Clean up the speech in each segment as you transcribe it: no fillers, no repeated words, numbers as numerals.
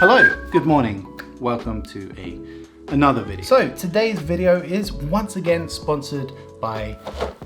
Hello, good morning. Welcome to another video. So today's video is once again sponsored by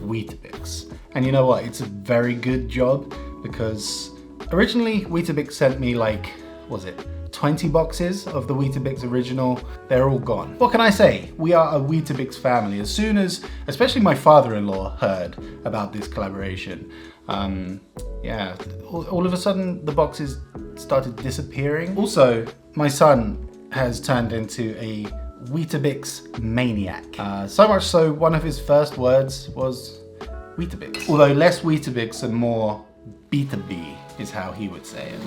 Weetabix. And you know what? It's a very good job because originally Weetabix sent me like, was it 20 boxes of the Weetabix original? They're all gone. What can I say? We are a Weetabix family. As soon as, especially my father-in-law heard about this collaboration, yeah, all of a sudden the boxes started disappearing. Also, my son has turned into a Weetabix maniac. So much so, one of his first words was Weetabix. Although less Weetabix and more B2B is how he would say it.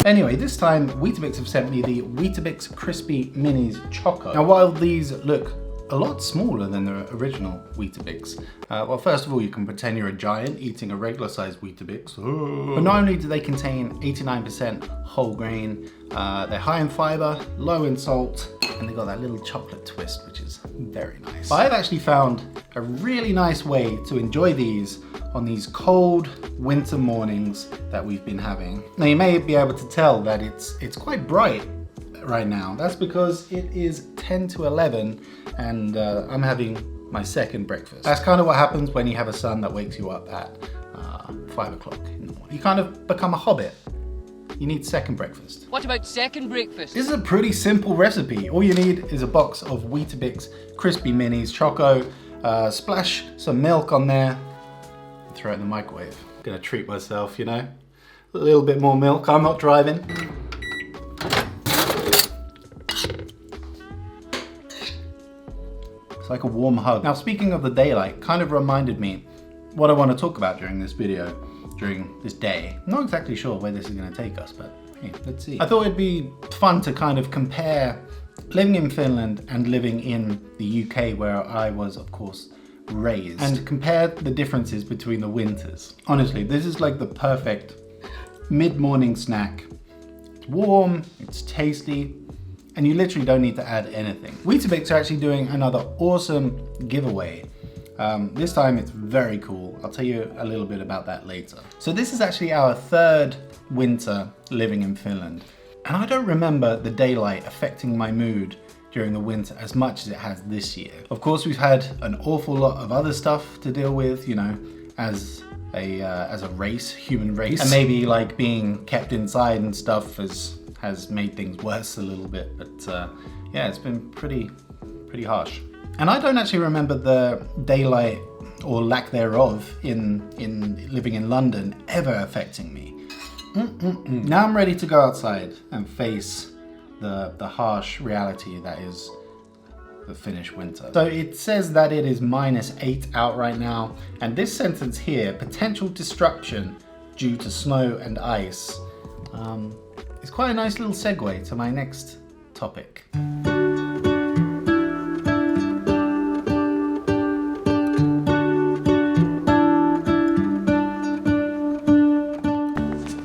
Anyway, this time Weetabix have sent me the Weetabix Crispy Minis Choco. Now while these look a lot smaller than the original Weetabix, well, first of all, you can pretend you're a giant eating a regular sized Weetabix. But not only do they contain 89% whole grain, they're high in fiber, low in salt, and they got that little chocolate twist, which is very nice. But I've actually found a really nice way to enjoy these on these cold winter mornings that we've been having. Now you may be able to tell that it's quite bright right now. That's because it is 10 to 11 and I'm having my second breakfast. That's kind of what happens when you have a son that wakes you up at 5 o'clock in the morning. You kind of become a hobbit. You need second breakfast. What about second breakfast? This is a pretty simple recipe. All you need is a box of Weetabix Crispy Minis Choco, splash some milk on there, and throw it in the microwave. I'm gonna treat myself, you know? A little bit more milk, I'm not driving. It's like a warm hug. Now, speaking of the daylight, kind of reminded me what I want to talk about during this video, during this day. I'm not exactly sure where this is going to take us, but hey, let's see. I thought it'd be fun to kind of compare living in Finland and living in the UK, where I was, of course, raised, and compare the differences between the winters. Honestly, this is like the perfect mid-morning snack. It's warm, it's tasty, and you literally don't need to add anything. Weetabix are actually doing another awesome giveaway. This time it's very cool. I'll tell you a little bit about that later. So this is actually our third winter living in Finland. And I don't remember the daylight affecting my mood during the winter as much as it has this year. Of course, we've had an awful lot of other stuff to deal with, you know, as a race, human race. And maybe like being kept inside and stuff has made things worse a little bit, but yeah, it's been pretty harsh. And I don't actually remember the daylight or lack thereof in living in London ever affecting me. Now I'm ready to go outside and face the harsh reality that is the Finnish winter. So it says that it is -8 out right now, and this sentence here, potential destruction due to snow and ice, it's quite a nice little segue to my next topic.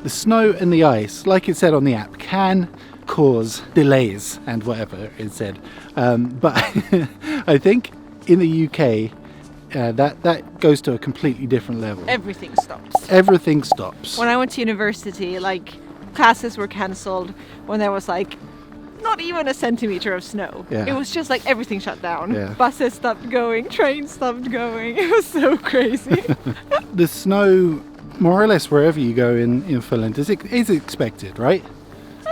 The snow and the ice, like it said on the app, can cause delays and whatever it said. But I think in the UK, that goes to a completely different level. Everything stops. Everything stops. When I went to university, like, classes were cancelled when there was like not even a centimeter of snow. Yeah. It was just like everything shut down. Yeah. Buses stopped going, trains stopped going. It was so crazy. The snow, more or less wherever you go in Finland, is expected, right?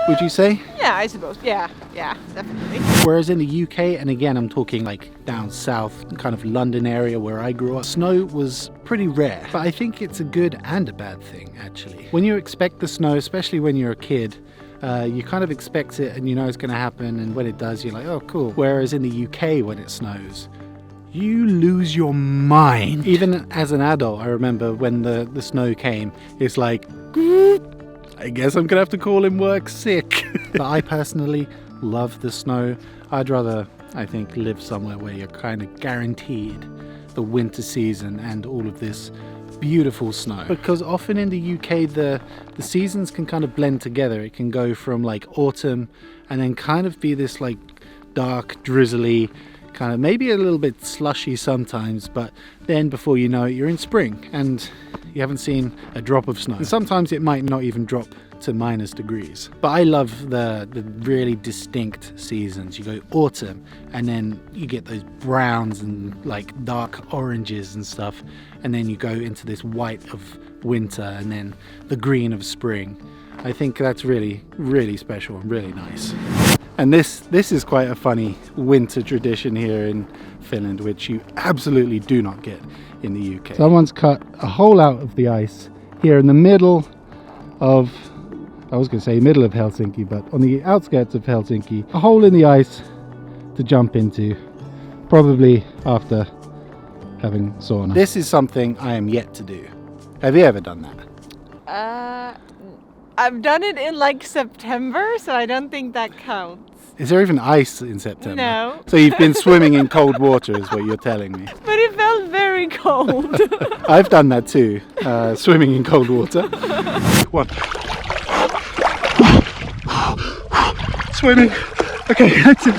Would you say? Yeah, I suppose. Yeah, definitely. Whereas in the UK, and again I'm talking like down south, kind of London area where I grew up, snow was pretty rare. But I think it's a good and a bad thing, actually. When you expect the snow, especially when you're a kid, you kind of expect it and you know it's going to happen, and when it does you're like, oh cool. Whereas in the UK, when it snows, you lose your mind. Even as an adult, I remember when the snow came, it's like, I guess I'm gonna have to call in work sick. But I personally love the snow. I'd rather, I think, live somewhere where you're kind of guaranteed the winter season and all of this beautiful snow. Because often in the UK, the seasons can kind of blend together. It can go from like autumn and then kind of be this like dark, drizzly, kind of maybe a little bit slushy sometimes, but then before you know it, you're in spring and you haven't seen a drop of snow. And sometimes it might not even drop to -degrees. But I love the really distinct seasons. You go autumn and then you get those browns and like dark oranges and stuff, and then you go into this white of winter and then the green of spring. I think that's really, really special and really nice. And this is quite a funny winter tradition here in Finland, which you absolutely do not get in the UK. Someone's cut a hole out of the ice here in the middle of, I was going to say middle of Helsinki, but on the outskirts of Helsinki, a hole in the ice to jump into, probably after having sauna. This is something I am yet to do. Have you ever done that? I've done it in like September, so I don't think that counts. Is there even ice in September? No. So you've been swimming in cold water is what you're telling me. But it felt very cold. I've done that too, swimming in cold water. One. Swimming. Okay, that's it.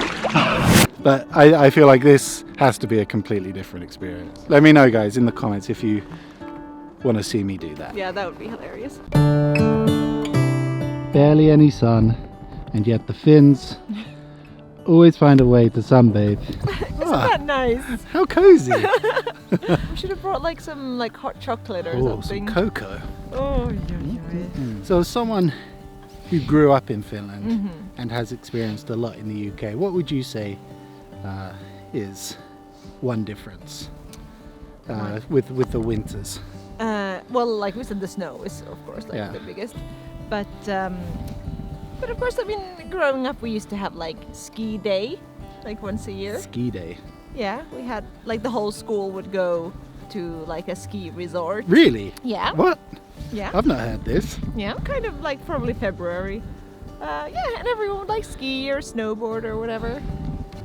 But I feel like this has to be a completely different experience. Let me know, guys, in the comments if you want to see me do that. Yeah, that would be hilarious. Barely any sun, and yet the Finns always find a way to sunbathe. Isn't that nice? How cozy! We should have brought like some like hot chocolate or something. Some cocoa. Oh, yeah. So as someone who grew up in Finland and has experienced a lot in the UK, what would you say is one difference with the winters? Well, like we said, the snow is of course like the biggest. But of course, I mean, growing up, we used to have like ski day, like once a year. Ski day. Yeah, we had like the whole school would go to like a ski resort. Really? Yeah. What? Yeah. I've not heard this. Yeah, kind of like probably February. Yeah, and everyone would like ski or snowboard or whatever.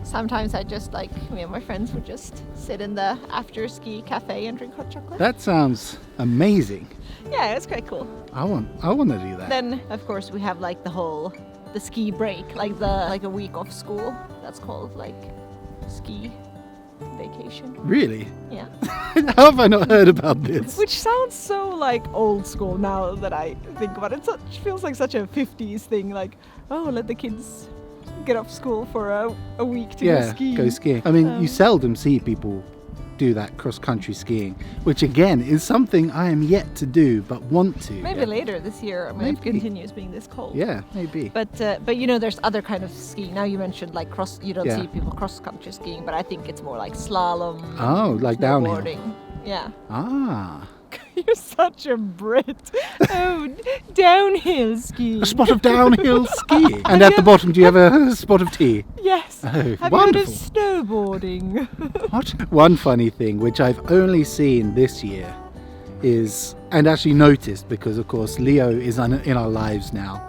Sometimes I just like, me and my friends would just sit in the after ski cafe and drink hot chocolate. That sounds amazing. Yeah, it's quite cool. I want to do that. Then of course we have like the ski break, like a week off school. That's called like ski vacation. Really? Yeah. How have I not heard about this? Which sounds so like old school now that I think about it. It feels like such a 50s thing, like, oh, let the kids get off school for a week to go skiing. Go skiing. I mean, you seldom see people do that cross-country skiing, which again is something I am yet to do but want to. Maybe later this year. I mean, if it continues being this cold. Yeah, maybe. But you know, there's other kind of skiing. Now you mentioned like you don't see people cross-country skiing, but I think it's more like slalom. Oh, like downhill. Yeah. Ah. You're such a Brit. Oh, downhill skiing. A spot of downhill skiing. And at the bottom, do you have a spot of tea? Yes. Oh, have wonderful. you heard of snowboarding? What? One funny thing, which I've only seen this year, is, and actually noticed, because of course Leo is in our lives now,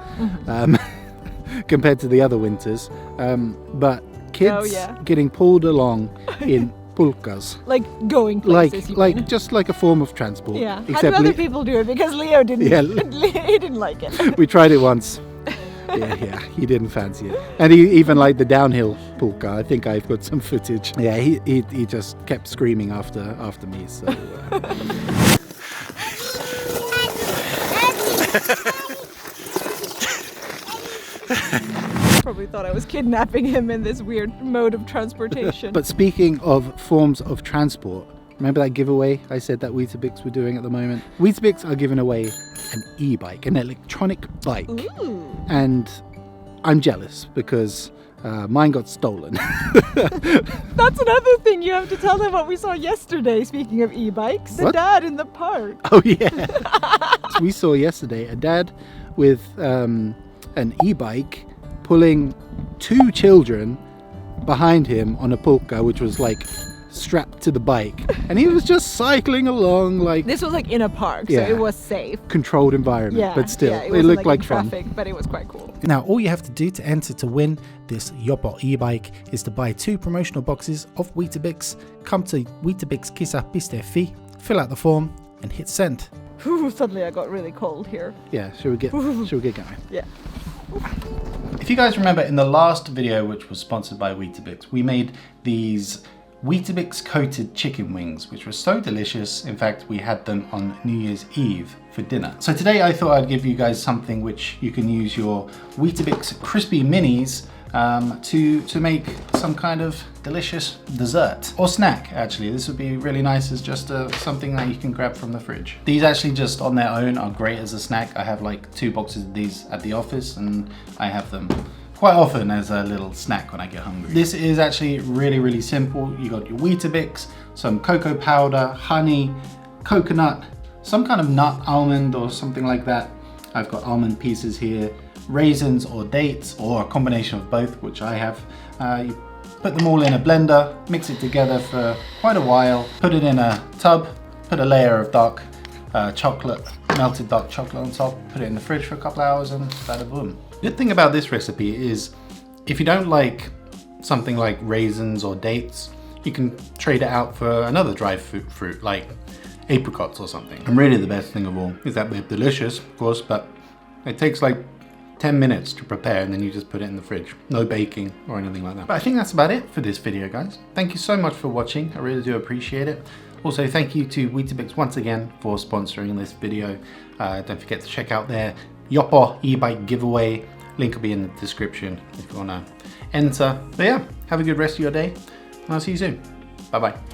compared to the other winters, but kids getting pulled along in pulkas. Like going places. Like just like a form of transport. Yeah. How do other people do it? Because Leo didn't. Yeah. He didn't like it. We tried it once. Yeah, he didn't fancy it. And he even liked the downhill pulka. I think I've got some footage. Yeah, he just kept screaming after me. So. Probably thought I was kidnapping him in this weird mode of transportation. But speaking of forms of transport, remember that giveaway I said that Weetabix were doing at the moment? Weetabix are giving away an e-bike, an electronic bike. Ooh. And I'm jealous because mine got stolen. That's another thing you have to tell them what we saw yesterday, speaking of e-bikes. The dad in the park. Oh yeah. So we saw yesterday a dad with an e-bike pulling two children behind him on a pulka, which was like strapped to the bike, and he was just cycling along like. This was like in a park, so it was safe. Controlled environment, but still, it looked like fun. Traffic, but it was quite cool. Now, all you have to do to enter to win this Jopo e-bike is to buy 2 promotional boxes of Weetabix. Come to weetabixkisa.fi, fill out the form, and hit send. Ooh, suddenly I got really cold here. Yeah, should we get going? Yeah. If you guys remember in the last video, which was sponsored by Weetabix, we made these Weetabix coated chicken wings, which were so delicious. In fact, we had them on New Year's Eve for dinner. So today I thought I'd give you guys something which you can use your Weetabix crispy minis to make some kind of delicious dessert or snack. Actually, this would be really nice as just something that you can grab from the fridge. These actually just on their own are great as a snack. I have like 2 boxes of these at the office and I have them quite often as a little snack when I get hungry. This is actually really simple. You got your Weetabix, some cocoa powder, honey, coconut, some kind of nut, almond or something like that. I've got almond pieces here, raisins or dates or a combination of both, which I have. You put them all in a blender, mix it together for quite a while, put it in a tub, put a layer of dark chocolate, melted dark chocolate on top, put it in the fridge for a couple hours and bada boom. Good thing about this recipe is if you don't like something like raisins or dates, you can trade it out for another dry fruit like apricots or something. And really the best thing of all is that they're delicious, of course, but it takes like 10 minutes to prepare and then you just put it in the fridge. No baking or anything like that. But I think that's about it for this video, guys. Thank you so much for watching. I really do appreciate it. Also, thank you to Weetabix once again for sponsoring this video. Don't forget to check out their Yoppo e-bike giveaway. Link will be in the description if you want to enter. But yeah, have a good rest of your day and I'll see you soon. Bye bye.